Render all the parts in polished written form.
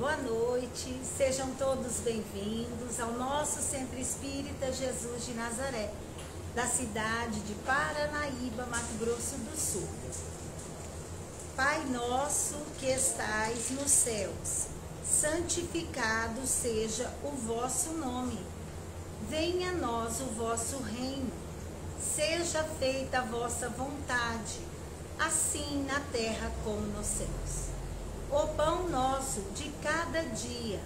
Boa noite, sejam todos bem-vindos ao nosso Centro Espírita Jesus de Nazaré, da cidade de Paranaíba, Mato Grosso do Sul. Pai nosso que estais nos céus, santificado seja o vosso nome. Venha a nós o vosso reino, seja feita a vossa vontade, assim na terra como nos céus. O pão nosso de cada dia,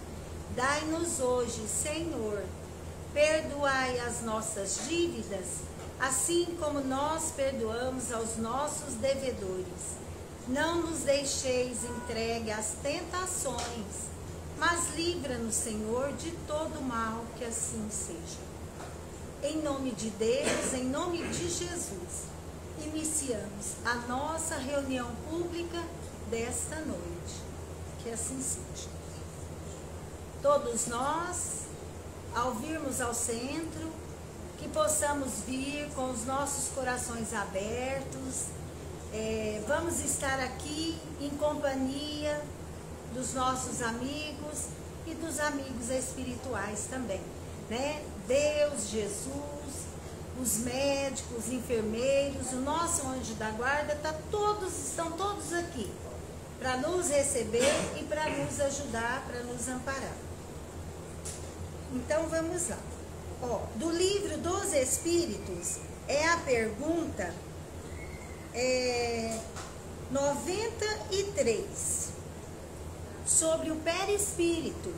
dai-nos hoje, Senhor. Perdoai as nossas dívidas, assim como nós perdoamos aos nossos devedores. Não nos deixeis entregue às tentações, mas livra-nos, Senhor, de todo mal, que assim seja. Em nome de Deus, em nome de Jesus, iniciamos a nossa reunião pública desta noite. Que assim seja. Todos nós, ao virmos ao centro, que possamos vir com os nossos corações abertos. Vamos estar aqui em companhia dos nossos amigos e dos amigos espirituais também, né? Deus, Jesus, os médicos, os enfermeiros, o nosso anjo da guarda, estão todos aqui para nos receber e para nos ajudar, para nos amparar. Então vamos lá. Do livro dos Espíritos é a pergunta 93 sobre o perispírito.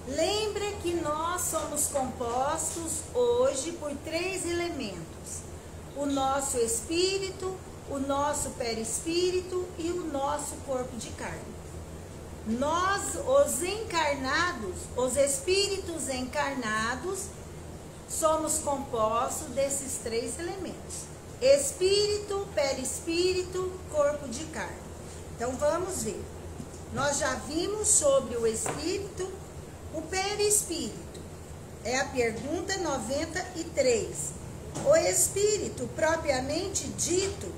Lembra que nós somos compostos hoje por 3 elementos: o nosso espírito, o nosso perispírito e o nosso corpo de carne. Nós, os encarnados, os espíritos encarnados, somos compostos desses 3 elementos: espírito, perispírito, corpo de carne. Então vamos ver. Nós já vimos sobre o espírito, o perispírito. É a pergunta 93. O espírito, propriamente dito,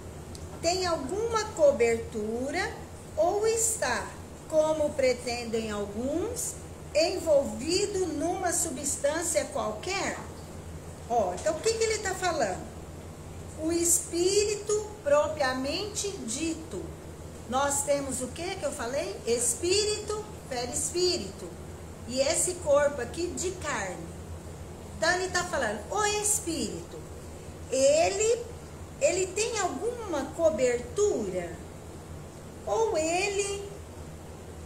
tem alguma cobertura ou está, como pretendem alguns, envolvido numa substância qualquer? Então o que ele está falando? O espírito propriamente dito. Nós temos o que eu falei? Espírito, perispírito. E esse corpo aqui de carne. Então ele está falando, o espírito, ele tem alguma cobertura? Ou ele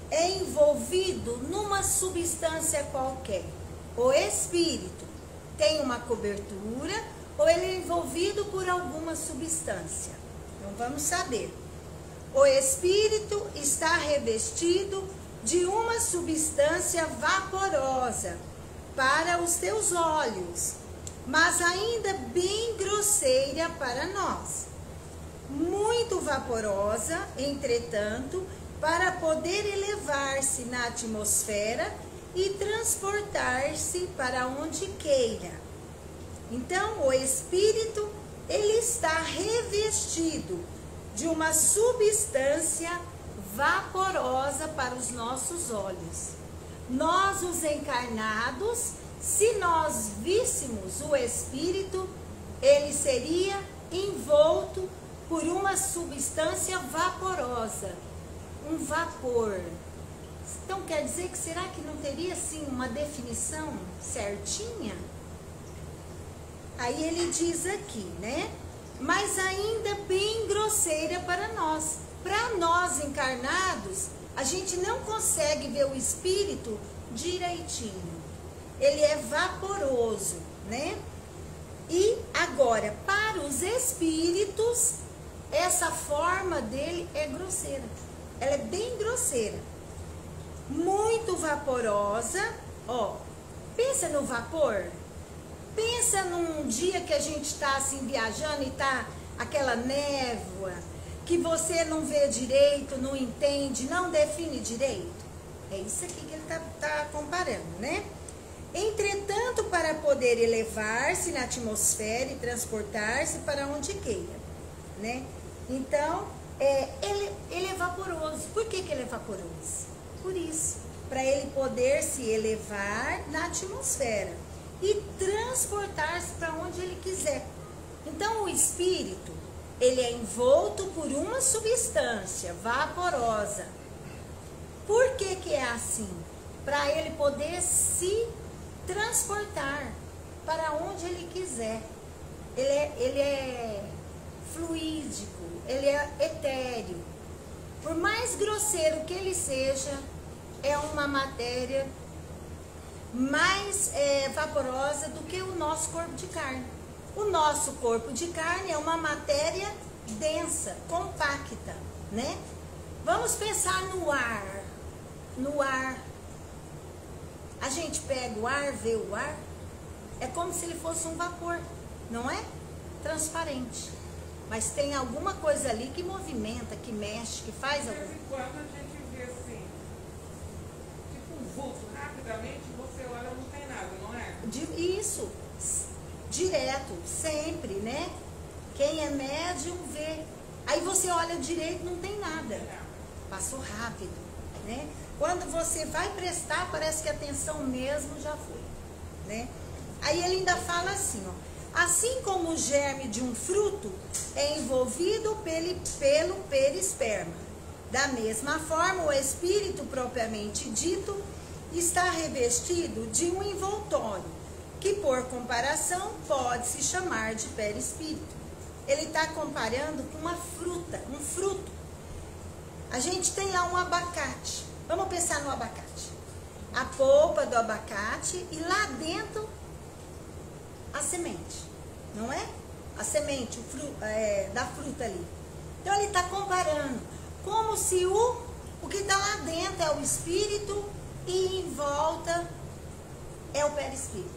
é envolvido numa substância qualquer? O espírito tem uma cobertura ou ele é envolvido por alguma substância? Então vamos saber. O espírito está revestido de uma substância vaporosa para os teus olhos, mas ainda bem grosseira para nós. Muito vaporosa, entretanto, para poder elevar-se na atmosfera e transportar-se para onde queira. Então, o espírito, ele está revestido de uma substância vaporosa para os nossos olhos. Nós, os encarnados, se nós víssemos o espírito, ele seria envolto por uma substância vaporosa, um vapor. Então quer dizer que será que não teria assim uma definição certinha? Aí ele diz aqui, né? Mas ainda bem grosseira para nós. Para nós encarnados, a gente não consegue ver o espírito direitinho. Ele é vaporoso, né? E agora, para os espíritos, essa forma dele é grosseira. Ela é bem grosseira. Muito vaporosa. Pensa no vapor. Pensa num dia que a gente está assim viajando e tá aquela névoa, que você não vê direito, não entende, não define direito. É isso aqui que ele tá comparando, né? Entretanto, para poder elevar-se na atmosfera e transportar-se para onde queira, né? Então, ele é vaporoso. Por que ele é vaporoso? Por isso. para ele poder se elevar na atmosfera e transportar-se para onde ele quiser. Então o espírito, ele é envolto por uma substância vaporosa. Por que que é assim? Para ele poder se transportar para onde ele quiser. Ele é fluídico, ele é etéreo. Por mais grosseiro que ele seja, é uma matéria mais vaporosa do que o nosso corpo de carne. O nosso corpo de carne é uma matéria densa, compacta, né? Vamos pensar no ar. No ar. A gente pega o ar, vê o ar, é como se ele fosse um vapor, não é? Transparente. Mas tem alguma coisa ali que movimenta, que mexe, que faz alguma coisa. De vez em quando a gente vê assim, tipo um vulto, rapidamente você olha, não tem nada, não é? Isso, direto, sempre, né? Quem é médium vê. Aí você olha direito, não tem nada. Passou rápido, né? Quando você vai prestar, parece que a atenção mesmo já foi, né? Aí ele ainda fala assim, ó. Assim como o germe de um fruto é envolvido pelo perisperma. Da mesma forma, o espírito propriamente dito está revestido de um envoltório, que por comparação pode se chamar de perispírito. Ele está comparando com uma fruta, um fruto. A gente tem lá um abacate. Vamos pensar no abacate. A polpa do abacate e lá dentro a semente, não é? A semente da fruta ali. Então ele está comparando como se o que está lá dentro é o espírito e em volta é o perispírito.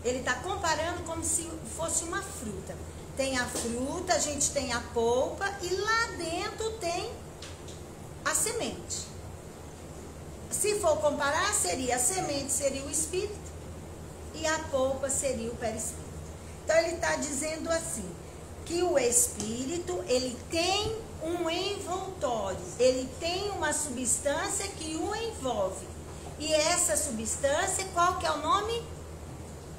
Ele está comparando como se fosse uma fruta. Tem a fruta, a gente tem a polpa e lá dentro tem a semente. Se for comparar, seria a semente seria o espírito e a polpa seria o perispírito. Então ele está dizendo assim, que o espírito, ele tem um envoltório, ele tem uma substância que o envolve. E essa substância, qual que é o nome?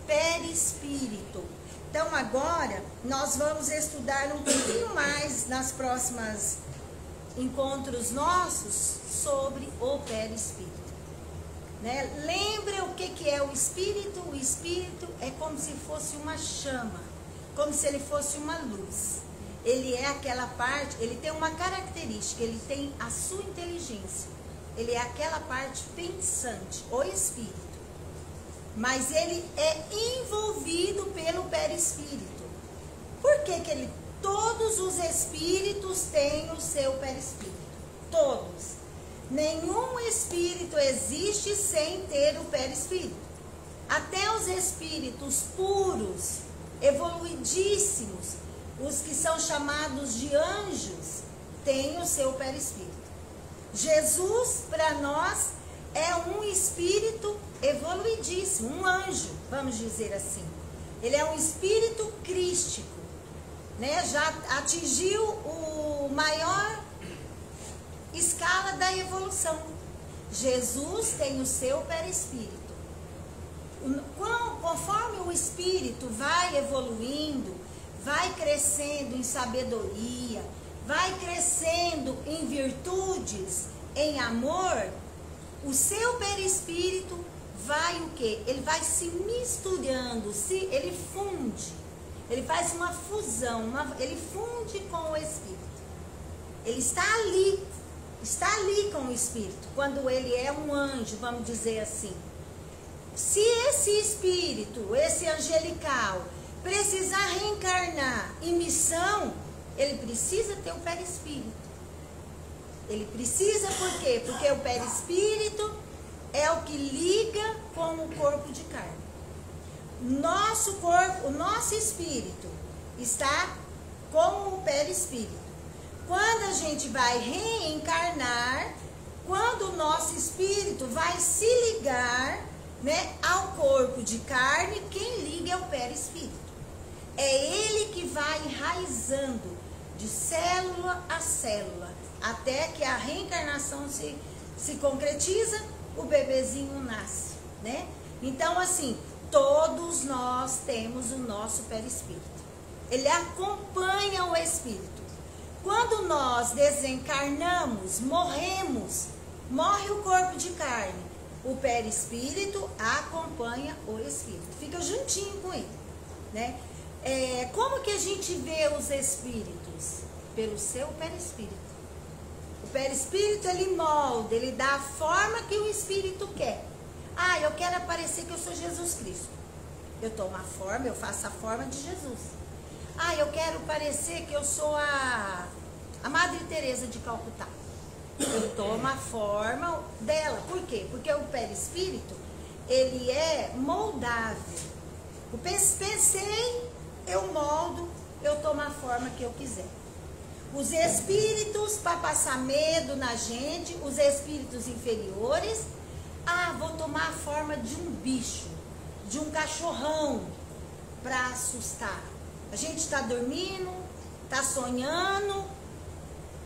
Perispírito. Então agora, nós vamos estudar um pouquinho mais nas próximas encontros nossos sobre o perispírito. Né? Lembra o que é o espírito? O espírito é como se fosse uma chama, como se ele fosse uma luz. Ele é aquela parte, ele tem uma característica, ele tem a sua inteligência. Ele é aquela parte pensante, o espírito. Mas ele é envolvido pelo perispírito. Por que que todos os espíritos têm o seu perispírito? Todos. Nenhum espírito existe sem ter o perispírito. Até os espíritos puros, evoluidíssimos, os que são chamados de anjos, têm o seu perispírito. Jesus, para nós, é um espírito evoluidíssimo, um anjo, vamos dizer assim. Ele é um espírito crístico, né? Já atingiu o maior escala da evolução. Jesus tem o seu perispírito. Conforme o espírito vai evoluindo, vai crescendo em sabedoria, vai crescendo em virtudes, em amor, o seu perispírito vai o quê? Ele vai se misturando, ele funde, ele faz uma fusão, ele funde com o espírito. Ele está ali com o espírito, quando ele é um anjo, vamos dizer assim. Se esse espírito, esse angelical, precisar reencarnar em missão, ele precisa ter o perispírito. Ele precisa por quê? Porque o perispírito é o que liga com o corpo de carne. Nosso corpo, o nosso espírito está com o perispírito. Quando a gente vai reencarnar, quando o nosso espírito vai se ligar, né, ao corpo de carne, quem liga é o perispírito. É ele que vai enraizando de célula a célula, até que a reencarnação se concretiza, o bebezinho nasce, né? Então, assim, todos nós temos o nosso perispírito. Ele acompanha o espírito. Quando nós desencarnamos, morre o corpo de carne, o perispírito acompanha o espírito, fica juntinho com ele, né? Como que a gente vê os espíritos? Pelo seu perispírito. O perispírito, ele molda, ele dá a forma que o espírito quer. Ah, eu quero aparecer que eu sou Jesus Cristo. Eu tomo a forma, eu faço a forma de Jesus. Ah, eu quero parecer que eu sou a Madre Teresa de Calcutá. Eu tomo a forma dela. Por quê? Porque o perispírito, ele é moldável. Eu pensei, eu moldo, eu tomo a forma que eu quiser. Os espíritos, para passar medo na gente, os espíritos inferiores, vou tomar a forma de um bicho, de um cachorrão, para assustar. A gente está dormindo, está sonhando,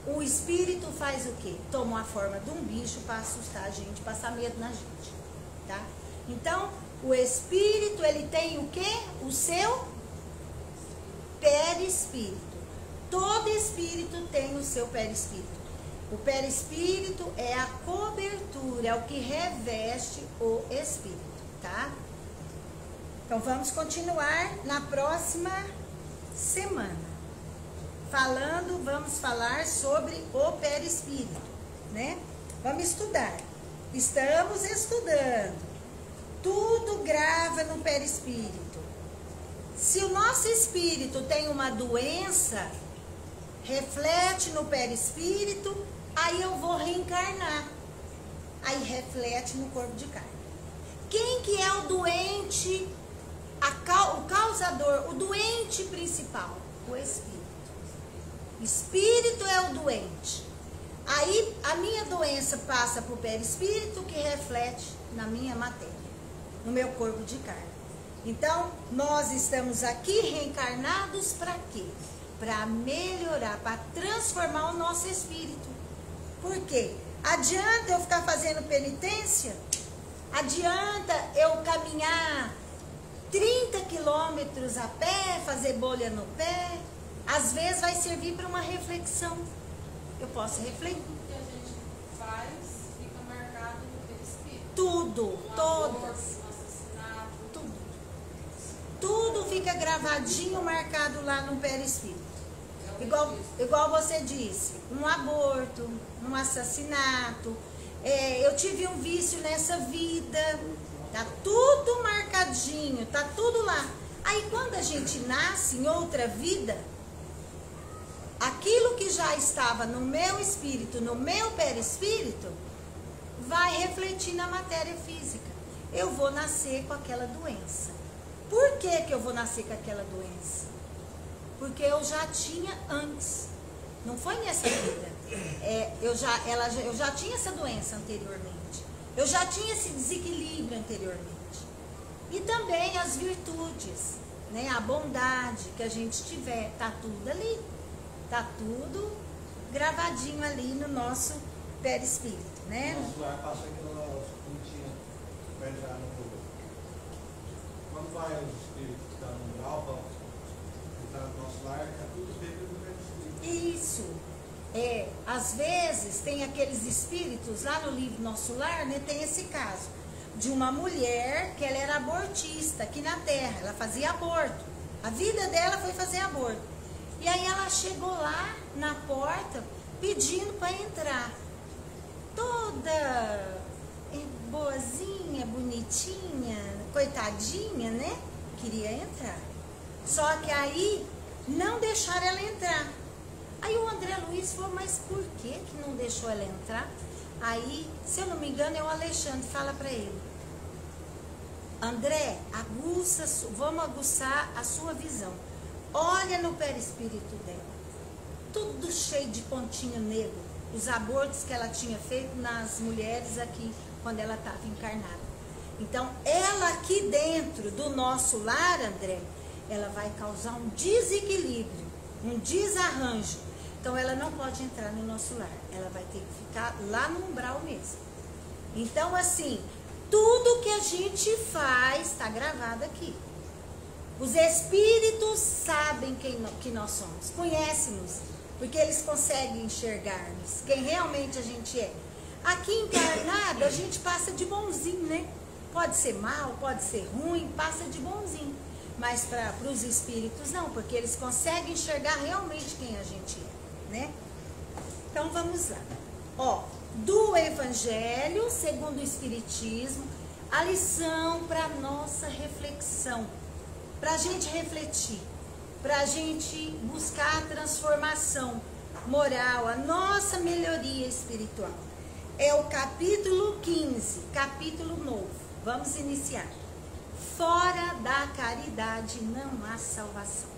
o espírito faz o quê? Toma a forma de um bicho para assustar a gente, passar medo na gente, tá? Então, o espírito, ele tem o quê? O seu perispírito. Todo espírito tem o seu perispírito. O perispírito é a cobertura, é o que reveste o espírito, tá? Então, vamos continuar na próxima semana. Vamos falar sobre o perispírito, né? Vamos estudar. Estamos estudando. Tudo grava no perispírito. Se o nosso espírito tem uma doença, reflete no perispírito, aí eu vou reencarnar. Aí reflete no corpo de carne. Quem que é o doente, o causador, o doente principal? O espírito. O espírito é o doente. Aí a minha doença passa para o perispírito, que reflete na minha matéria, no meu corpo de carne. Então, nós estamos aqui reencarnados para quê? Para melhorar, para transformar o nosso espírito. Por quê? Adianta eu ficar fazendo penitência? Adianta eu caminhar 30 quilômetros a pé, fazer bolha no pé? Às vezes vai servir para uma reflexão. Eu posso refletir. Tudo que a gente faz fica marcado no perispírito. Tudo, todas. Um assassinato. Tudo. Tudo fica gravadinho, marcado lá no perispírito. Igual você disse, um aborto, um assassinato. Eu tive um vício nessa vida. Tá tudo marcadinho, tá tudo lá. Aí quando a gente nasce em outra vida, aquilo que já estava no meu espírito, no meu perispírito, vai refletir na matéria física. Eu vou nascer com aquela doença. Por que eu vou nascer com aquela doença? Porque eu já tinha antes. Não foi nessa vida. Eu já tinha essa doença anteriormente. Eu já tinha esse desequilíbrio anteriormente. E também as virtudes, né? A bondade que a gente tiver, tá tudo ali. Tá tudo gravadinho ali no nosso perispírito, né? Nosso lar passa aquelas pontinhas para entrar no corpo. Quando vai os espíritos que estão no umbral, que está no nosso lar, está tudo dentro do perispírito. Isso. Às vezes tem aqueles espíritos, lá no livro Nosso Lar, né, tem esse caso de uma mulher que ela era abortista aqui na Terra, ela fazia aborto. A vida dela foi fazer aborto. E aí ela chegou lá na porta pedindo para entrar. Toda boazinha, bonitinha, coitadinha, né? Queria entrar. Só que aí não deixaram ela entrar. Aí o André Luiz falou, mas por que não deixou ela entrar? Aí, se eu não me engano, é o Alexandre, fala para ele. André, vamos aguçar a sua visão. Olha no perispírito dela. Tudo cheio de pontinho negro. Os abortos que ela tinha feito nas mulheres aqui, quando ela estava encarnada. Então, ela aqui dentro do nosso lar, André, ela vai causar um desequilíbrio, um desarranjo. Então, ela não pode entrar no nosso lar. Ela vai ter que ficar lá no umbral mesmo. Então, assim, tudo que a gente faz está gravado aqui. Os espíritos sabem que nós somos, conhecem-nos, porque eles conseguem enxergar-nos, quem realmente a gente é. Aqui encarnado, a gente passa de bonzinho, né? Pode ser mal, pode ser ruim, passa de bonzinho. Mas para os espíritos não, porque eles conseguem enxergar realmente quem a gente é, né? Então vamos lá. Ó, do Evangelho segundo o Espiritismo, a lição para nossa reflexão, para a gente refletir, para a gente buscar a transformação moral, a nossa melhoria espiritual. É o capítulo 15, capítulo novo. Vamos iniciar. Fora da caridade não há salvação.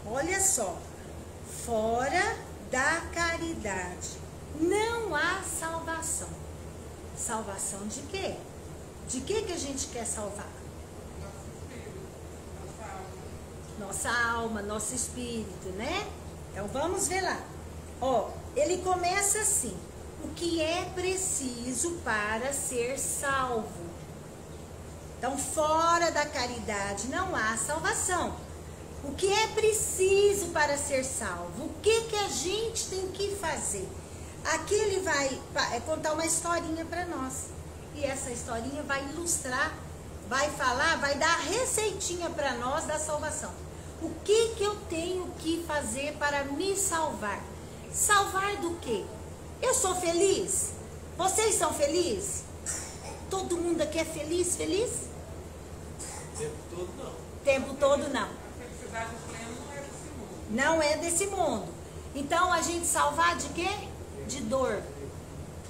Olha só. Fora da caridade não há salvação. Salvação de quê? De que a gente quer salvar? Nossa alma, nosso espírito, né? Então vamos ver lá. Ó, ele começa assim. O que é preciso para ser salvo? Então, fora da caridade não há salvação. O que é preciso para ser salvo? O que a gente tem que fazer? Aqui ele vai contar uma historinha para nós. E essa historinha vai ilustrar, vai falar, vai dar a receitinha para nós da salvação. O que eu tenho que fazer para me salvar? Salvar do quê? Eu sou feliz? Vocês são felizes? Todo mundo aqui é feliz? Feliz? Tempo todo não. Tempo todo não. A felicidade plena não é desse mundo. Não é desse mundo. Então a gente salvar de quê? De dor.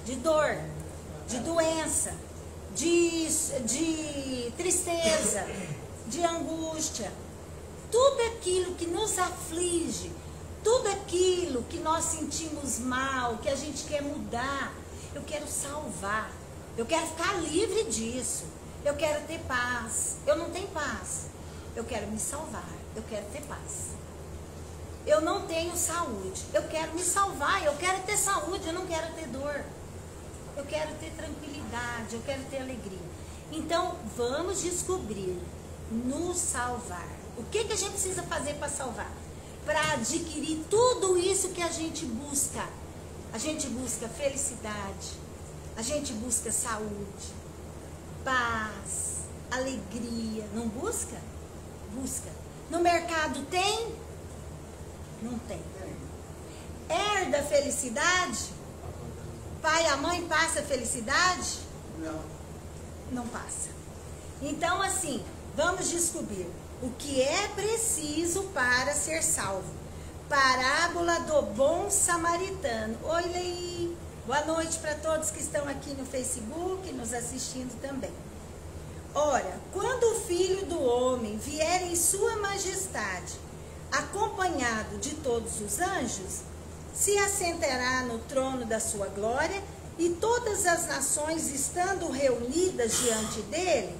De dor. De doença. De tristeza. De angústia. Tudo aquilo que nos aflige. Tudo aquilo que nós sentimos mal, que a gente quer mudar, eu quero salvar. Eu quero ficar livre disso. Eu quero ter paz. Eu não tenho paz. Eu quero me salvar. Eu quero ter paz. Eu não tenho saúde. Eu quero me salvar. Eu quero ter saúde. Eu não quero ter dor. Eu quero ter tranquilidade. Eu quero ter alegria. Então, vamos descobrir, nos salvar. O que a gente precisa fazer para salvar? Para adquirir tudo isso que a gente busca. A gente busca felicidade, a gente busca saúde, paz, alegria. Não busca? Busca. No mercado tem? Não tem. Herda felicidade? Pai e a mãe passa felicidade? Não. Não passa. Então, assim, vamos descobrir o que é preciso para ser salvo. Parábola do bom samaritano. Oi, Lei. Boa noite para todos que estão aqui no Facebook, nos assistindo também. Ora, quando o Filho do Homem vier em sua majestade, acompanhado de todos os anjos, se assentará no trono da sua glória, e todas as nações estando reunidas diante dele,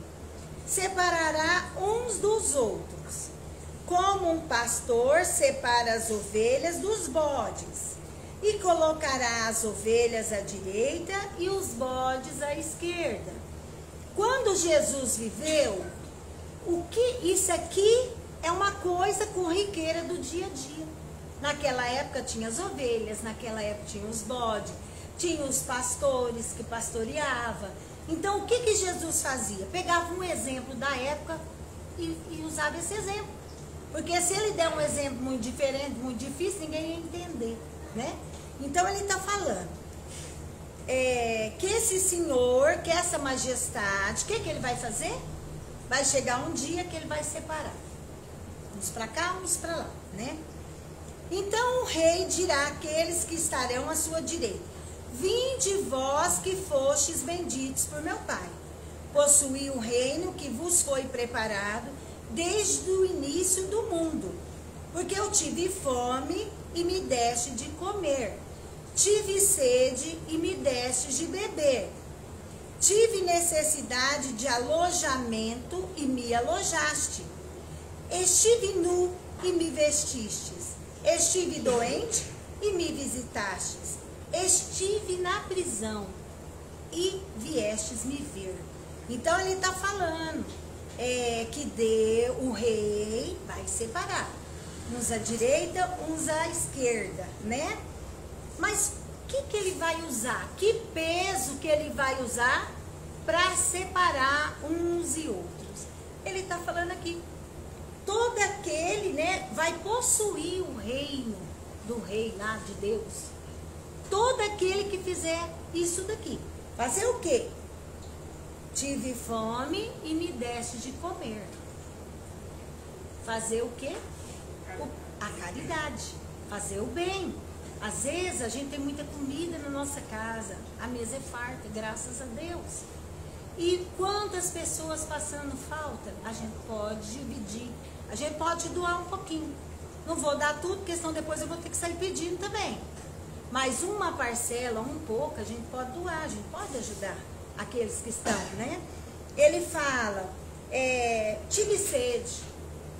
separará uns dos outros, como um pastor separa as ovelhas dos bodes, e colocará as ovelhas à direita e os bodes à esquerda. Quando Jesus viveu, isso aqui é uma coisa corriqueira do dia a dia. Naquela época tinha as ovelhas, naquela época tinha os bodes, tinha os pastores que pastoreavam. Então, o que Jesus fazia? Pegava um exemplo da época e usava esse exemplo. Porque se ele der um exemplo muito diferente, muito difícil, ninguém ia entender, né? Então, ele está falando que esse senhor, que essa majestade, o que ele vai fazer? Vai chegar um dia que ele vai separar. Uns para cá, uns para lá, né? Então, o rei dirá àqueles que estarão à sua direita: vinde vós que fostes benditos por meu Pai, possuí o reino que vos foi preparado desde o início do mundo, porque eu tive fome e me deste de comer, tive sede e me deste de beber, tive necessidade de alojamento e me alojaste, estive nu e me vestistes, estive doente e me visitastes, estive na prisão e viestes me ver. Então ele está falando que o rei vai separar. Uns à direita, uns à esquerda, né? Mas o que ele vai usar? Que peso que ele vai usar para separar uns e outros? Ele está falando aqui. Todo aquele, né, vai possuir o reino do rei lá de Deus. Todo aquele que fizer isso daqui. Fazer o quê? Tive fome e me deste de comer. Fazer o quê? A caridade. Fazer o bem. Às vezes a gente tem muita comida na nossa casa. A mesa é farta, graças a Deus. E quantas pessoas passando falta, a gente pode dividir. A gente pode doar um pouquinho. Não vou dar tudo, porque senão depois eu vou ter que sair pedindo também. Mas uma parcela, um pouco, a gente pode doar, a gente pode ajudar aqueles que estão, né? Ele fala, tive sede.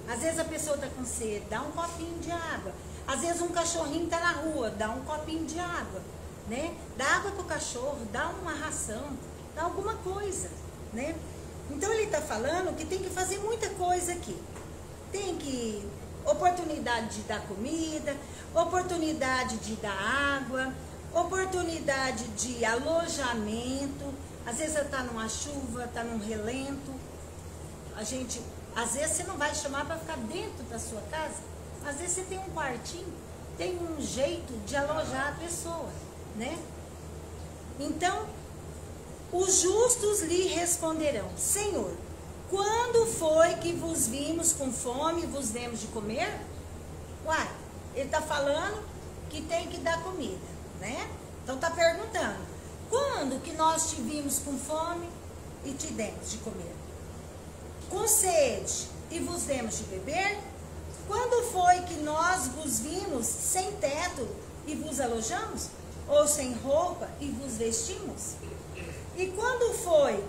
Às vezes a pessoa está com sede, dá um copinho de água. Às vezes um cachorrinho está na rua, dá um copinho de água, né? Dá água para o cachorro, dá uma ração, dá alguma coisa, né? Então ele está falando que tem que fazer muita coisa aqui. Tem que, oportunidade de dar comida, oportunidade de dar água, oportunidade de alojamento. Às vezes está numa chuva, está num relento. Às vezes você não vai chamar para ficar dentro da sua casa. Às vezes você tem um quartinho, tem um jeito de alojar a pessoa, né? Então, os justos lhe responderão: Senhor, quando foi que vos vimos com fome e vos demos de comer? Uai, ele está falando que tem que dar comida, né? Então está perguntando: quando que nós te vimos com fome e te demos de comer? Com sede e vos demos de beber? Quando foi que nós vos vimos sem teto e vos alojamos? Ou sem roupa e vos vestimos? E quando foi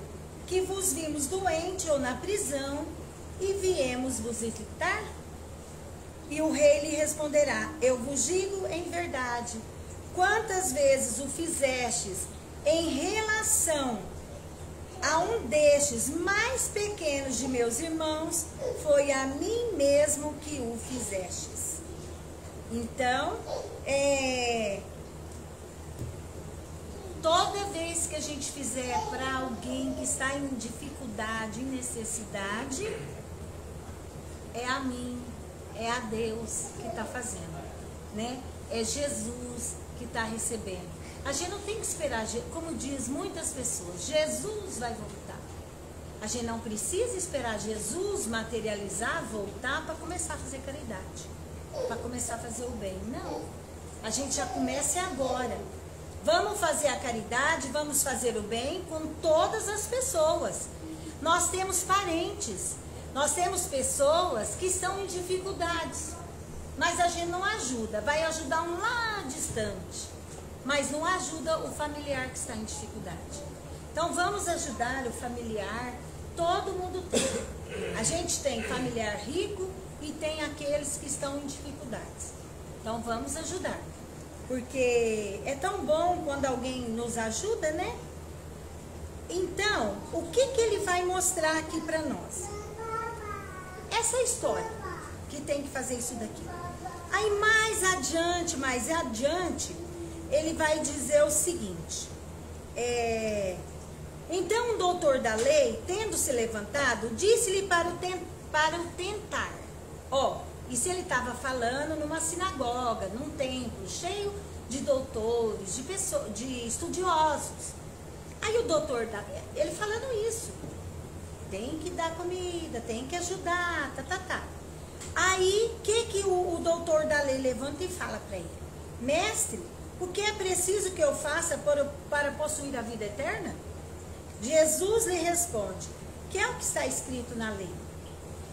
que vos vimos doente ou na prisão e viemos vos visitar? E o rei lhe responderá: eu vos digo em verdade, quantas vezes o fizestes em relação a um destes mais pequenos de meus irmãos, foi a mim mesmo que o fizestes. Então, toda vez que a gente fizer para alguém que está em dificuldade, em necessidade, é a mim, é a Deus que está fazendo, né? É Jesus que está recebendo. A gente não tem que esperar, como diz muitas pessoas, Jesus vai voltar. A gente não precisa esperar Jesus materializar, voltar para começar a fazer caridade, para começar a fazer o bem. Não, a gente já começa agora. Vamos fazer a caridade, vamos fazer o bem com todas as pessoas. Nós temos parentes, nós temos pessoas que estão em dificuldades, mas a gente não ajuda, vai ajudar um lá distante, mas não ajuda o familiar que está em dificuldade. Então vamos ajudar o familiar, todo mundo tem. A gente tem familiar rico e tem aqueles que estão em dificuldades. Então vamos ajudar. Porque é tão bom quando alguém nos ajuda, né? Então, o que ele vai mostrar aqui para nós? Essa história, que tem que fazer isso daqui. Aí mais adiante, ele vai dizer o seguinte. Então o doutor da lei, tendo se levantado, disse-lhe para o tentar. Isso ele estava falando numa sinagoga, num templo, cheio de doutores, de estudiosos. Aí o doutor, ele falando isso, tem que dar comida, tem que ajudar, Aí, que o doutor da lei levanta e fala para ele: mestre, o que é preciso que eu faça para possuir a vida eterna? Jesus lhe responde: que é o que está escrito na lei?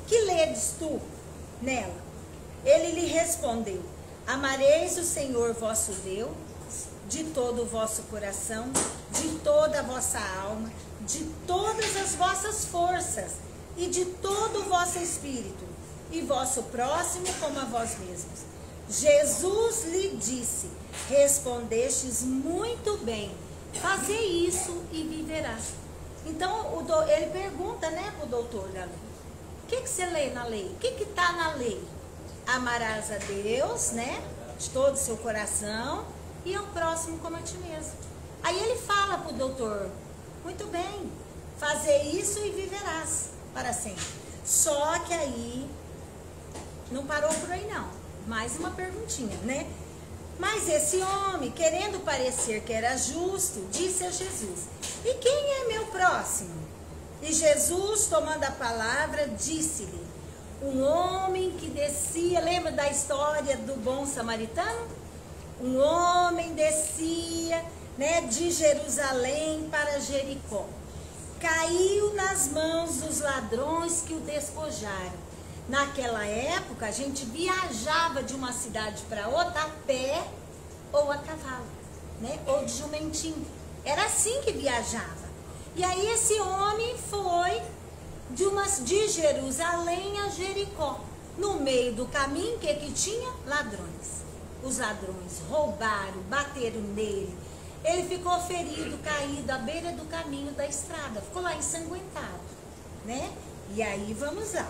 Que ledes tu nela? Ele lhe respondeu: amareis o Senhor vosso Deus de todo o vosso coração, de toda a vossa alma, de todas as vossas forças e de todo o vosso espírito, e vosso próximo como a vós mesmos. Jesus lhe disse: respondestes muito bem, fazei isso e Então, ele pergunta, né, para o doutor da lei, o que você lê na lei? O que está na lei? Amarás a Deus, né, de todo o seu coração, e ao próximo como a ti mesmo. Aí ele fala para o doutor, muito bem, fazer isso e viverás para sempre. Só que aí, não parou por aí não, mais uma perguntinha, né? Mas esse homem, querendo parecer que era justo, disse a Jesus, e quem é meu próximo? E Jesus, tomando a palavra, disse-lhe, um homem que descia, lembra da história do bom samaritano? Um homem descia, né, de Jerusalém para Jericó. Caiu nas mãos dos ladrões que o despojaram. Naquela época, a gente viajava de uma cidade para outra a pé ou a cavalo, né? Ou de jumentinho. Era assim que viajava. E aí esse homem foi de Jerusalém a Jericó. No meio do caminho, o que tinha? Ladrões. Os ladrões roubaram, bateram nele. Ele ficou ferido, caído à beira do caminho da estrada. Ficou lá ensanguentado, né? E aí, vamos lá.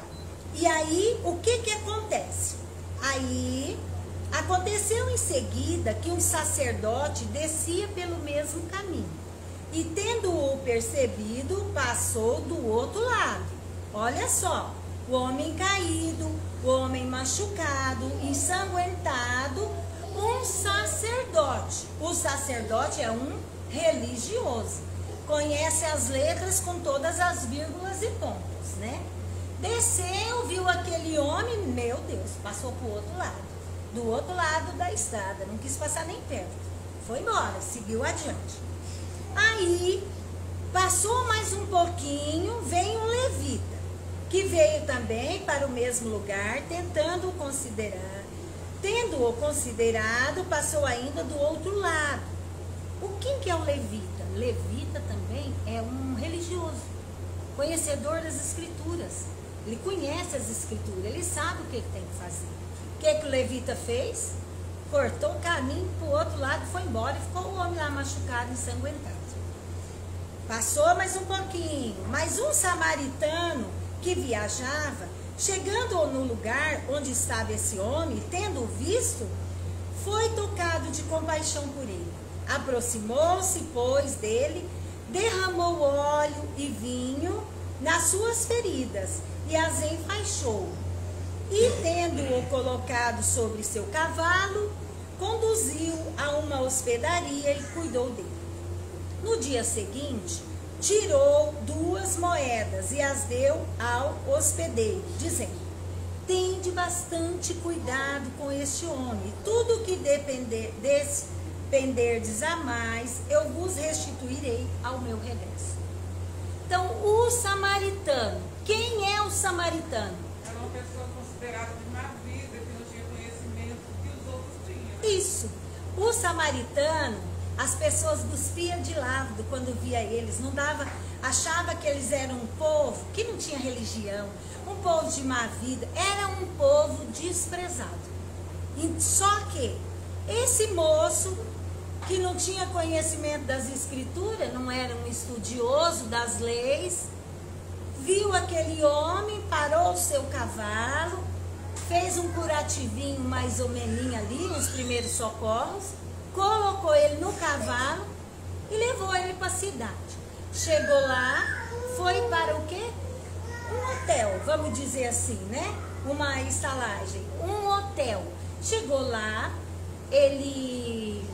E aí, o que acontece? Aí, aconteceu em seguida que um sacerdote descia pelo mesmo caminho. E tendo-o percebido, passou do outro lado. Olha só, o homem caído, o homem machucado, ensanguentado, um sacerdote. O sacerdote é um religioso. Conhece as letras com todas as vírgulas e pontos, né? Desceu, viu aquele homem, meu Deus, passou para o outro lado. Do outro lado da estrada, não quis passar nem perto. Foi embora, seguiu adiante. Aí, passou mais um pouquinho, veio um levita, que veio também para o mesmo lugar, tentando-o considerar. Tendo-o considerado, passou ainda do outro lado. Quem que é o levita? Levita também é um religioso, conhecedor das escrituras. Ele conhece as escrituras, ele sabe o que tem que fazer. O que o levita fez? Cortou o caminho para o outro lado, foi embora e ficou o homem lá machucado, ensanguentado. Passou mais um pouquinho, mas um samaritano que viajava, chegando no lugar onde estava esse homem, tendo visto, foi tocado de compaixão por ele. Aproximou-se, pois, dele, derramou óleo e vinho nas suas feridas e as enfaixou. E, tendo-o colocado sobre seu cavalo, conduziu a uma hospedaria e cuidou dele. No dia seguinte, tirou 2 moedas e as deu ao hospedeiro, dizendo: tende bastante cuidado com este homem, tudo que dependerdes a mais, eu vos restituirei ao meu regresso. Então, o samaritano, quem é o samaritano? Era uma pessoa considerada de má vida, que não tinha conhecimento que os outros tinham. Isso. O samaritano, as pessoas cuspiam de lado quando via eles, não dava, achava que eles eram um povo que não tinha religião, um povo de má vida, era um povo desprezado. E só que esse moço, que não tinha conhecimento das escrituras, não era um estudioso das leis, viu aquele homem, parou o seu cavalo, fez um curativinho mais ou menos ali, uns primeiros socorros, colocou ele no cavalo e levou ele para a cidade. Chegou lá, foi para o quê? Um hotel, vamos dizer assim, né? Uma estalagem, um hotel. Chegou lá, ele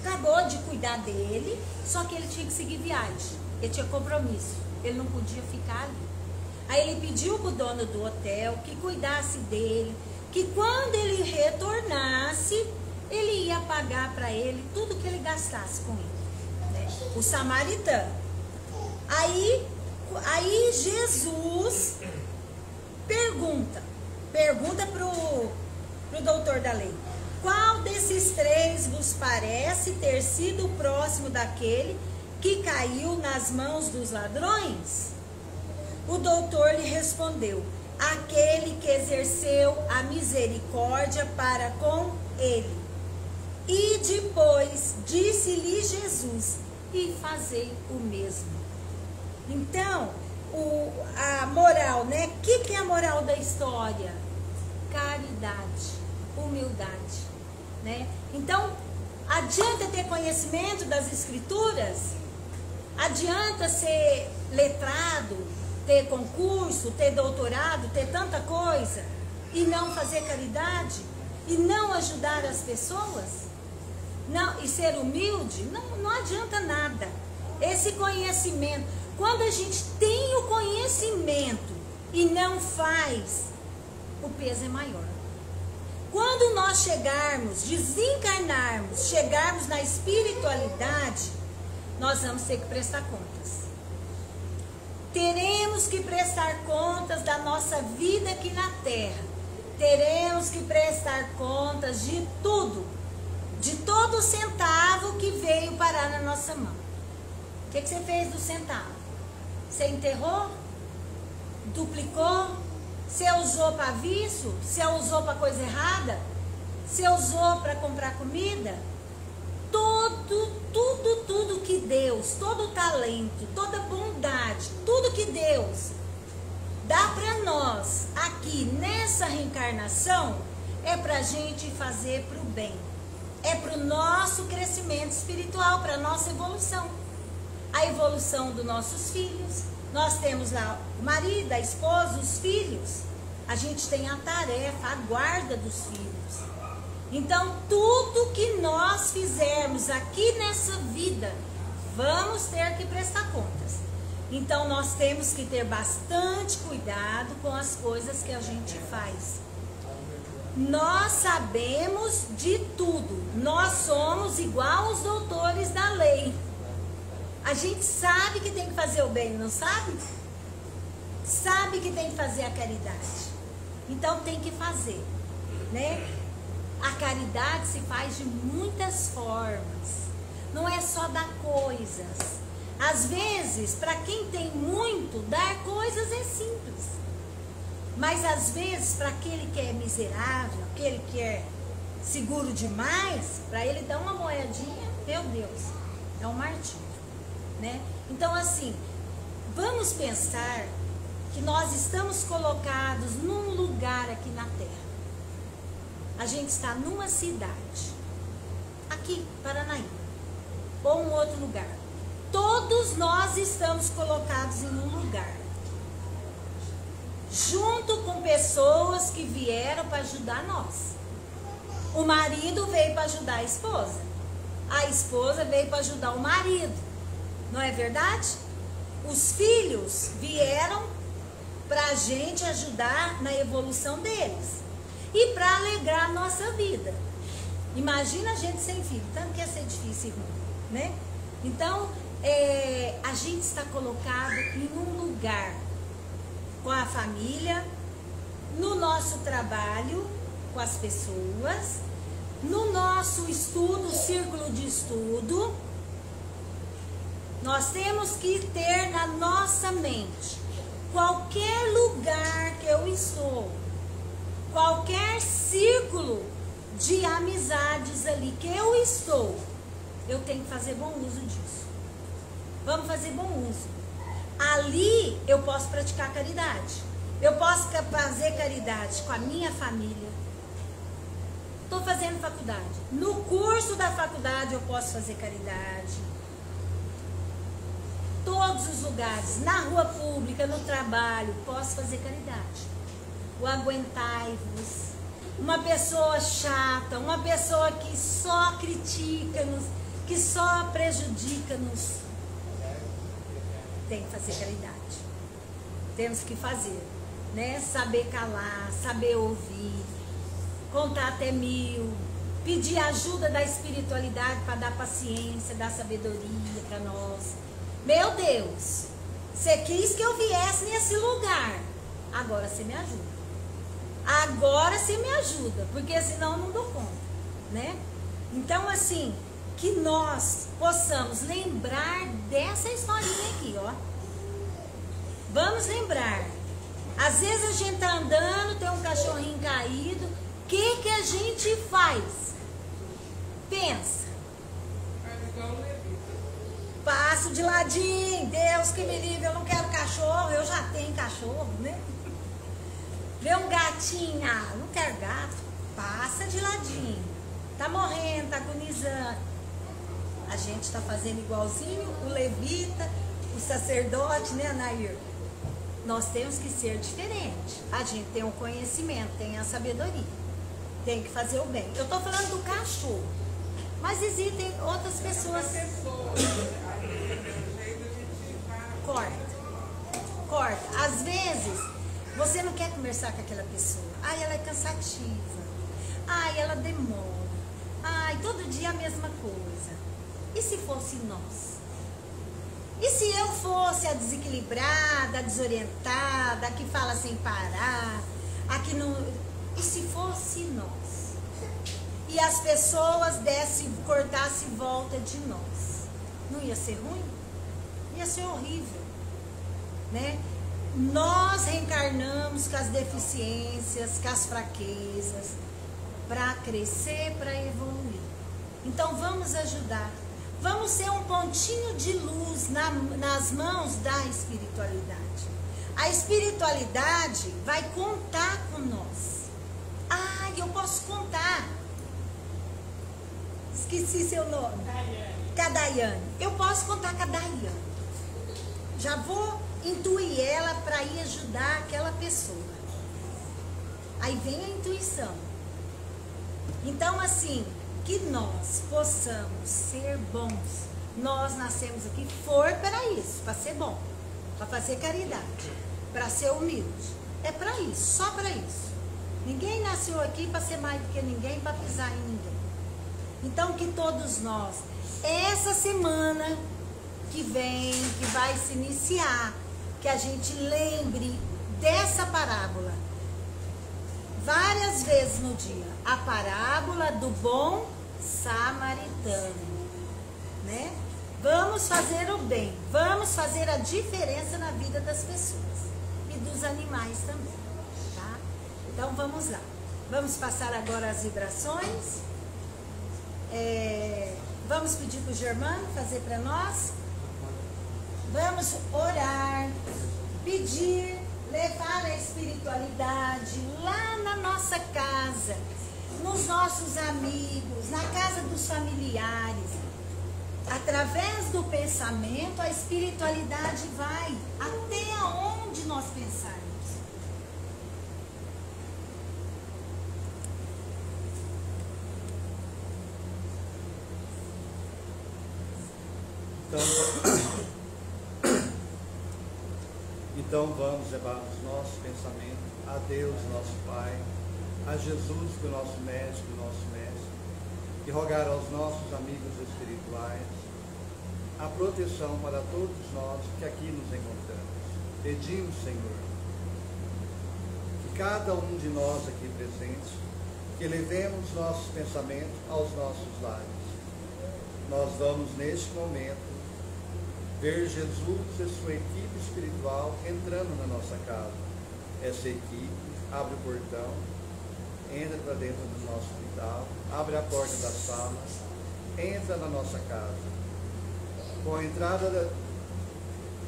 acabou de cuidar dele, só que ele tinha que seguir viagem, ele tinha compromisso, ele não podia ficar ali. Aí ele pediu para o dono do hotel que cuidasse dele, que quando ele retornasse, ele ia pagar para ele tudo que ele gastasse com ele, né? O samaritano. Aí Jesus pergunta pro doutor da lei: qual desses 3 vos parece ter sido o próximo daquele que caiu nas mãos dos ladrões? O doutor lhe respondeu: aquele que exerceu a misericórdia para com ele. E depois disse-lhe Jesus: e fazei o mesmo. Então, a moral, né? O que é a moral da história? Caridade, humildade, né? Então, adianta ter conhecimento das escrituras? Adianta ser letrado, ter concurso, ter doutorado, ter tanta coisa e não fazer caridade? E não ajudar as pessoas? Não, e ser humilde? Não adianta nada. Esse conhecimento, quando a gente tem o conhecimento e não faz, o peso é maior. Quando nós chegarmos, desencarnarmos, chegarmos na espiritualidade, nós vamos ter que prestar contas. Teremos que prestar contas da nossa vida aqui na Terra. Teremos que prestar contas de tudo, de todo centavo que veio parar na nossa mão. O que você fez do centavo? Você enterrou? Duplicou? Você usou para vício? Você usou para coisa errada? Você usou para comprar comida? Tudo que Deus, todo o talento, toda a bondade, tudo que Deus dá para nós aqui nessa reencarnação é para a gente fazer para o bem. É para o nosso crescimento espiritual, para a nossa evolução. A evolução dos nossos filhos. Nós temos lá o marido, a esposa, os filhos. A gente tem a tarefa, a guarda dos filhos. Então, tudo que nós fizermos aqui nessa vida, vamos ter que prestar contas. Então, nós temos que ter bastante cuidado com as coisas que a gente faz. Nós sabemos de tudo. Nós somos igual os doutores da lei. A gente sabe que tem que fazer o bem, não sabe? Sabe que tem que fazer a caridade. Então tem que fazer, né? A caridade se faz de muitas formas. Não é só dar coisas. Às vezes, para quem tem muito, dar coisas é simples. Mas às vezes, para aquele que é miserável, aquele que é seguro demais, para ele dar uma moedinha, meu Deus, é um martírio, né? Então assim, vamos pensar que nós estamos colocados num lugar aqui na Terra. A gente está numa cidade, aqui, Paranaíba, ou um outro lugar. Todos nós estamos colocados em um lugar, junto com pessoas que vieram para ajudar nós. O marido veio para ajudar a esposa veio para ajudar o marido, não é verdade? Os filhos vieram para a gente ajudar na evolução deles e para alegrar a nossa vida. Imagina a gente sem filho, tanto que ia ser difícil, irmão, né? Então, a gente está colocado em um lugar com a família, no nosso trabalho com as pessoas, no nosso estudo, círculo de estudo. Nós temos que ter na nossa mente, qualquer lugar que eu estou, qualquer círculo de amizades ali que eu estou, eu tenho que fazer bom uso disso. Vamos fazer bom uso. Ali eu posso praticar caridade. Eu posso fazer caridade com a minha família. Estou fazendo faculdade. No curso da faculdade eu posso fazer caridade. Todos os lugares, na rua pública, no trabalho, posso fazer caridade. O aguentai-vos. Uma pessoa chata, uma pessoa que só critica-nos, que só prejudica-nos, tem que fazer caridade. Temos que fazer, né? Saber calar, saber ouvir, contar até 1000, pedir ajuda da espiritualidade para dar paciência, dar sabedoria para nós. Meu Deus, você quis que eu viesse nesse lugar, agora você me ajuda. Agora você me ajuda, porque senão eu não dou conta, né? Então assim, que nós possamos lembrar dessa historinha aqui, ó. Vamos lembrar. Às vezes a gente tá andando, tem um cachorrinho caído, o que a gente faz? Pensa. Passo de ladinho, Deus que me livre, eu não quero cachorro, eu já tenho cachorro, né? Vê um gatinho, não quero gato, passa de ladinho. Tá morrendo, tá agonizando. A gente está fazendo igualzinho o levita, o sacerdote, né, Nair? Nós temos que ser diferente. A gente tem o conhecimento, tem a sabedoria. Tem que fazer o bem. Eu tô falando do cachorro. Mas existem outras pessoas. Corta. Às vezes, você não quer conversar com aquela pessoa. Ai, ela é cansativa. Ai, ela demora. Ai, todo dia a mesma coisa. E se fosse nós? E se eu fosse a desequilibrada, a desorientada, a que fala sem parar, a que não... E se fosse nós? E as pessoas cortassem volta de nós? Não ia ser ruim? Ia ser horrível, né? Nós reencarnamos com as deficiências, com as fraquezas, para crescer, para evoluir. Então vamos ajudar. Vamos ser um pontinho de luz nas mãos da espiritualidade. A espiritualidade vai contar com nós. Ah, eu posso contar. Esqueci seu nome. Com a Daiane. Eu posso contar com a Daiane. Já vou intuir ela para ir ajudar aquela pessoa. Aí vem a intuição. Então, assim, que nós possamos ser bons. Nós nascemos aqui para isso, para ser bom, para fazer caridade, para ser humilde. É para isso, só para isso. Ninguém nasceu aqui para ser mais do que ninguém, para pisar em ninguém. Então, que todos nós, essa semana que vem, que vai se iniciar, que a gente lembre dessa parábola várias vezes no dia. A parábola do bom samaritano, né? Vamos fazer o bem, vamos fazer a diferença na vida das pessoas e dos animais também, tá? Então vamos lá. Vamos passar agora as vibrações. Vamos pedir para o Germano fazer para nós. Vamos orar, pedir, levar a espiritualidade lá na nossa casa, nos nossos amigos, na casa dos familiares. Através do pensamento, a espiritualidade vai até aonde nós pensarmos. Então vamos levar os nossos pensamentos a Deus, nosso Pai, a Jesus, que é o nosso médico, nosso mestre, e rogar aos nossos amigos espirituais a proteção para todos nós que aqui nos encontramos. Pedimos, Senhor, que cada um de nós aqui presentes, que levemos nossos pensamentos aos nossos lares. Nós vamos neste momento ver Jesus e sua equipe espiritual entrando na nossa casa. Essa equipe abre o portão, entra para dentro do nosso hospital, abre a porta da sala, entra na nossa casa. Com a entrada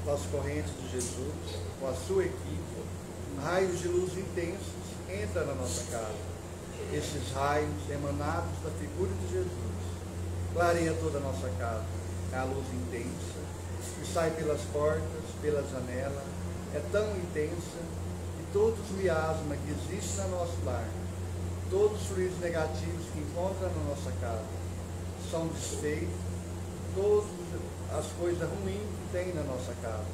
das correntes de Jesus, com a sua equipe, raios de luz intensos entram na nossa casa. Esses raios emanados da figura de Jesus clareia toda a nossa casa. É a luz intensa que sai pelas portas, pela janela, é tão intensa que todos os miasmas que existem no nosso lar, todos os fluidos negativos que encontram na nossa casa, são desfeitos, todas as coisas ruins que tem na nossa casa.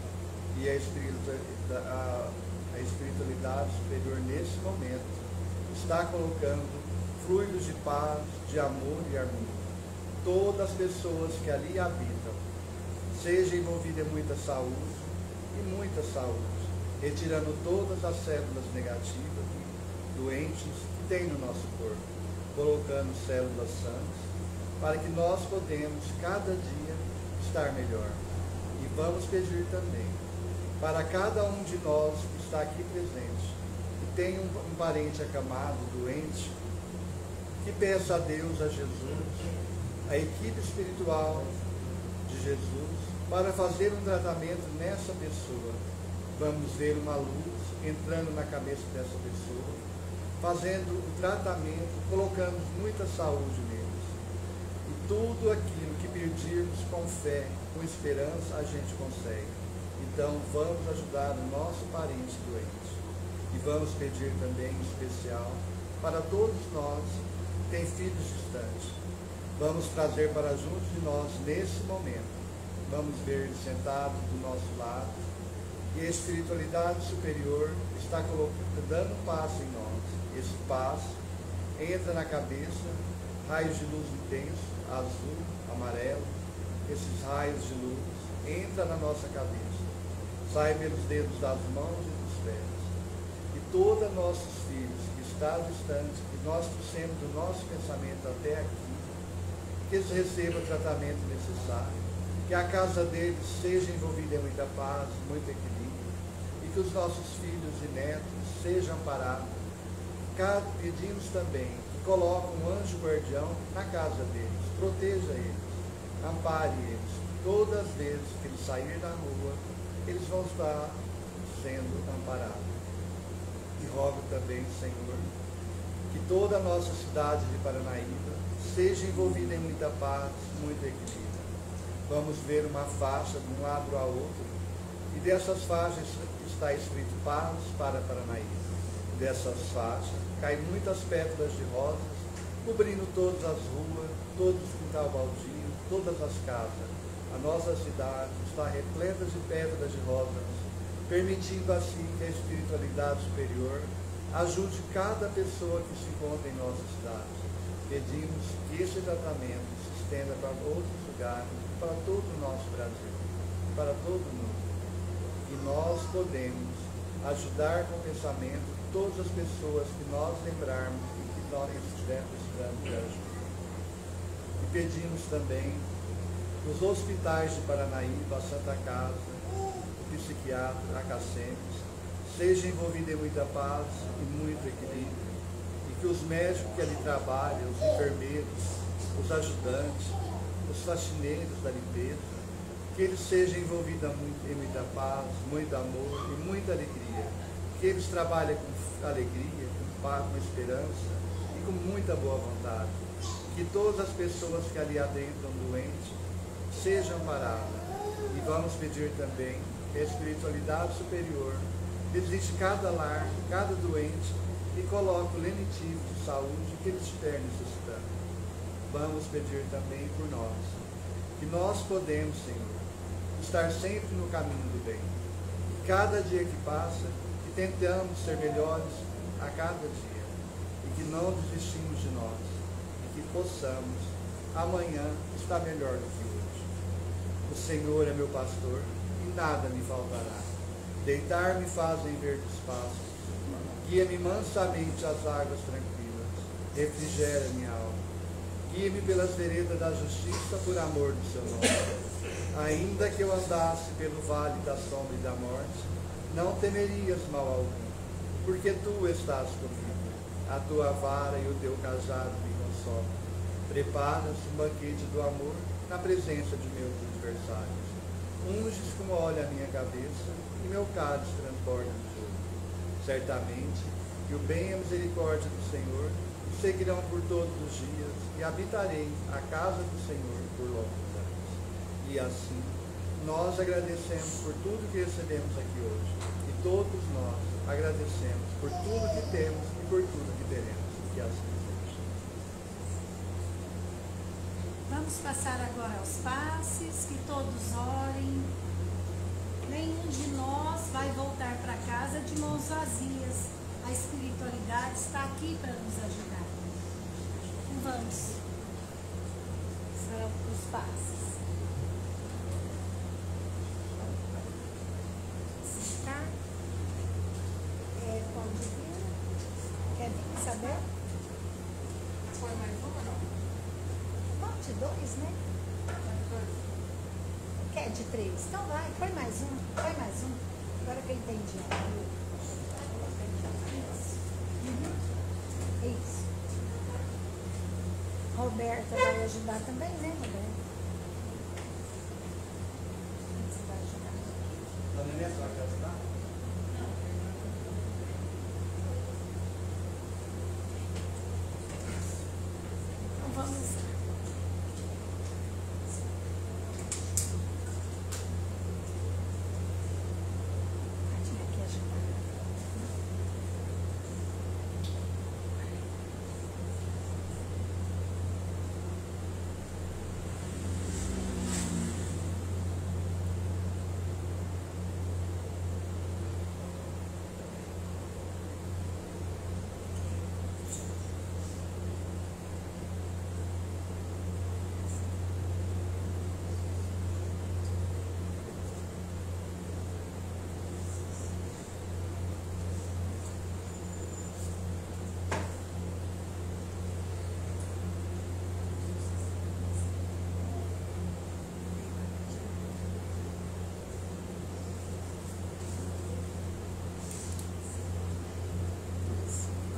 E a espiritualidade superior, nesse momento, está colocando fluidos de paz, de amor e harmonia. Todas as pessoas que ali habitam, seja envolvida em muita saúde e muita saúde, retirando todas as células negativas, doentes que tem no nosso corpo, colocando células sãs, para que nós podemos cada dia estar melhor. E vamos pedir também para cada um de nós que está aqui presente, que tem um parente acamado, doente, que peça a Deus, a Jesus, a equipe espiritual de Jesus, para fazer um tratamento nessa pessoa. Vamos ver uma luz entrando na cabeça dessa pessoa, fazendo o tratamento, colocando muita saúde neles. E tudo aquilo que pedirmos com fé, com esperança, a gente consegue. Então vamos ajudar o nosso parente doente. E vamos pedir também em especial para todos nós que têm filhos distantes. Vamos trazer para junto de nós nesse momento. Vamos ver ele sentado do nosso lado. E a espiritualidade superior está dando um passo em nós. Esse passo entra na cabeça, raios de luz intenso, azul, amarelo. Esses raios de luz entram na nossa cabeça, saem pelos dedos das mãos e dos pés. E todos nossos filhos que estão distantes, que nós trouxemos do nosso pensamento até aqui, que eles recebam o tratamento necessário, que a casa deles seja envolvida em muita paz, muito equilíbrio, e que os nossos filhos e netos sejam amparados. Pedimos também que coloque um anjo guardião na casa deles, proteja eles, ampare eles. Todas as vezes que eles saírem da rua, eles vão estar sendo amparados. E rogo também, Senhor, que toda a nossa cidade de Paranaíba seja envolvida em muita paz, muito equilíbrio. Vamos ver uma faixa de um lado ao outro, e dessas faixas está escrito paz para Paranaíba. Dessas faixas caem muitas pétalas de rosas, cobrindo todas as ruas, todo o quintal baldio, todas as casas. A nossa cidade está repleta de pétalas de rosas, permitindo assim que a espiritualidade superior ajude cada pessoa que se encontra em nossa cidade. Pedimos que esse tratamento se estenda para outros lugares, para todo o nosso Brasil, para todo o mundo. E nós podemos ajudar com o pensamento todas as pessoas que nós lembrarmos e que nós estivermos precisando de ajuda. E pedimos também os hospitais de Paranaíba, a Santa Casa, o psiquiatra, a Cacemes, seja envolvido em muita paz e muito equilíbrio, e que os médicos que ali trabalham, os enfermeiros, os ajudantes, os faxineiros da limpeza, que eles sejam envolvidos em muita paz, muito amor e muita alegria, que eles trabalhem com alegria, com paz, com esperança e com muita boa vontade, que todas as pessoas que ali adentram doentes sejam amparadas. E vamos pedir também que a espiritualidade superior visite cada lar, cada doente e coloque o lenitivo de saúde que eles estiverem necessitando. Vamos pedir também por nós, que nós podemos, Senhor, estar sempre no caminho do bem. E cada dia que passa, que tentamos ser melhores a cada dia, e que não desistimos de nós, e que possamos amanhã estar melhor do que hoje. O Senhor é meu pastor, e nada me faltará. Deitar-me faz em verdes pastos, guia-me mansamente às águas tranquilas, refrigera minha alma. Guia-me pelas veredas da justiça por amor do seu nome. Ainda que eu andasse pelo vale da sombra e da morte, não temerias mal algum, porque tu estás comigo. A tua vara e o teu cajado me consolam. Preparas um banquete do amor na presença de meus adversários. Unges com óleo a minha cabeça e meu cálice transborda de jogo. Certamente que o bem e a misericórdia do Senhor me seguirão por todos os dias e habitarei a casa do Senhor por longos anos. E assim, nós agradecemos por tudo que recebemos aqui hoje. E todos nós agradecemos por tudo que temos e por tudo que teremos. Que assim seja. Vamos passar agora aos passes, que todos orem. Nenhum de nós vai voltar para casa de mãos vazias. A espiritualidade está aqui para nos ajudar. Vamos para os passes. Tá? Pode vir. Quer vir, Isabel? Foi mais uma, não? Pode, 2, né? Quer de 3? Então vai, põe mais um. Agora que eu entendi. Isso. Roberta vai ajudar também, né, Roberta? nessa hora que ela está? Então vamos. Tadinha aqui ajudar.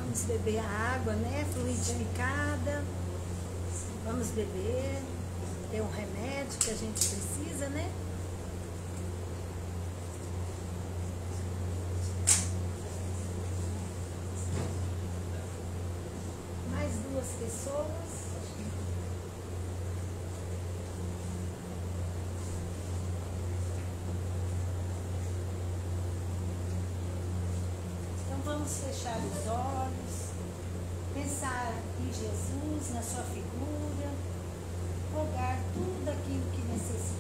Vamos beber a água, né? Fluidificada. Vamos beber. Tem um remédio que a gente precisa, né? Mais 2 pessoas. Então vamos fechar os olhos, pensar em Jesus, na sua figura, rogar tudo aquilo que necessitamos.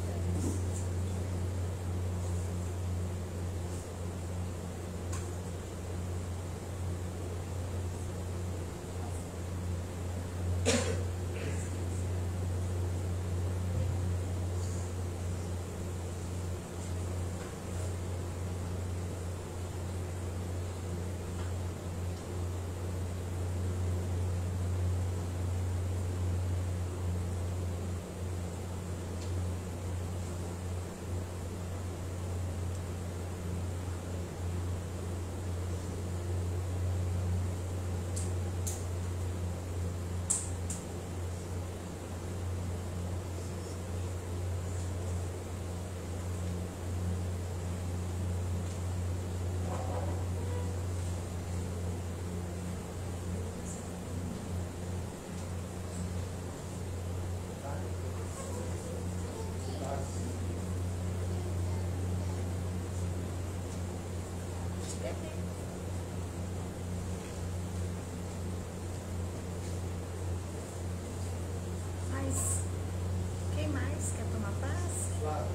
Mas quem mais quer tomar passe? Claro.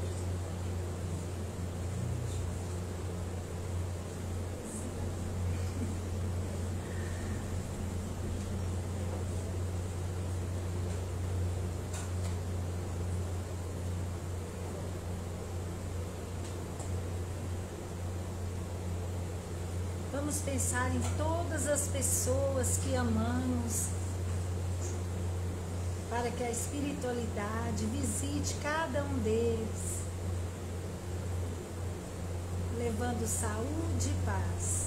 Vamos pensar em todas as pessoas que amamos, para que a espiritualidade visite cada um deles, levando saúde e paz.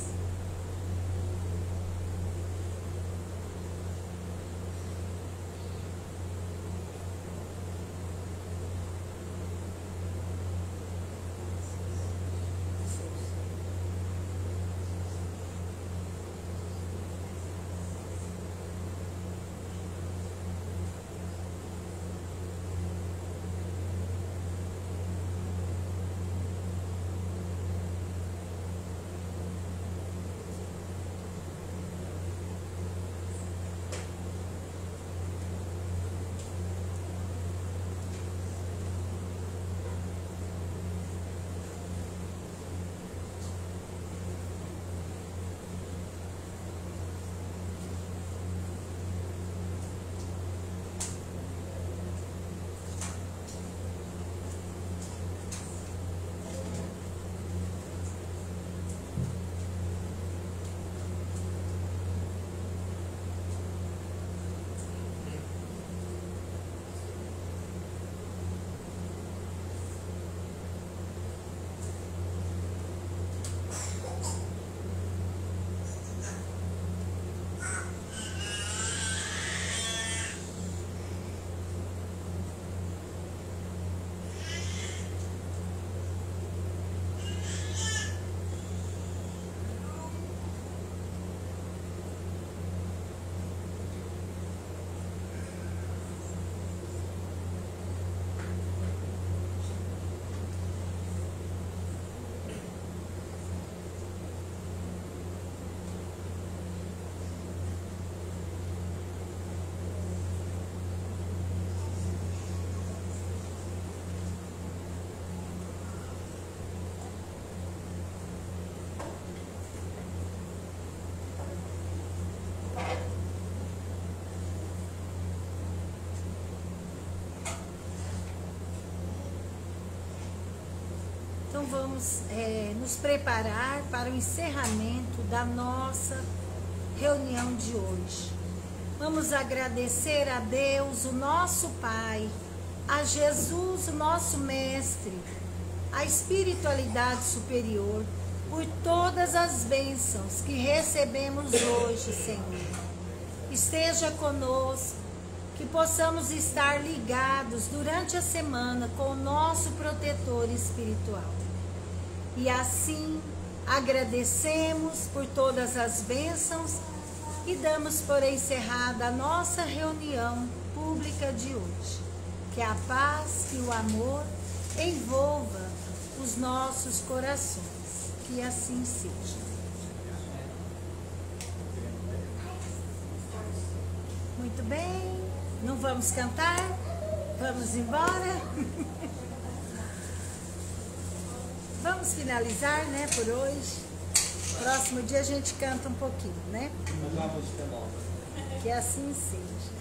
vamos nos preparar para o encerramento da nossa reunião de hoje. Vamos agradecer a Deus, o nosso Pai, a Jesus, o nosso Mestre, a espiritualidade superior, por todas as bênçãos que recebemos hoje, Senhor. Esteja conosco, que possamos estar ligados durante a semana com o nosso protetor espiritual. E assim, agradecemos por todas as bênçãos e damos por encerrada a nossa reunião pública de hoje. Que a paz e o amor envolva os nossos corações. Que assim seja. Muito bem. Não vamos cantar? Vamos embora? Vamos finalizar, né, por hoje. Próximo dia a gente canta um pouquinho, né? Mas uma música nova. Que assim seja.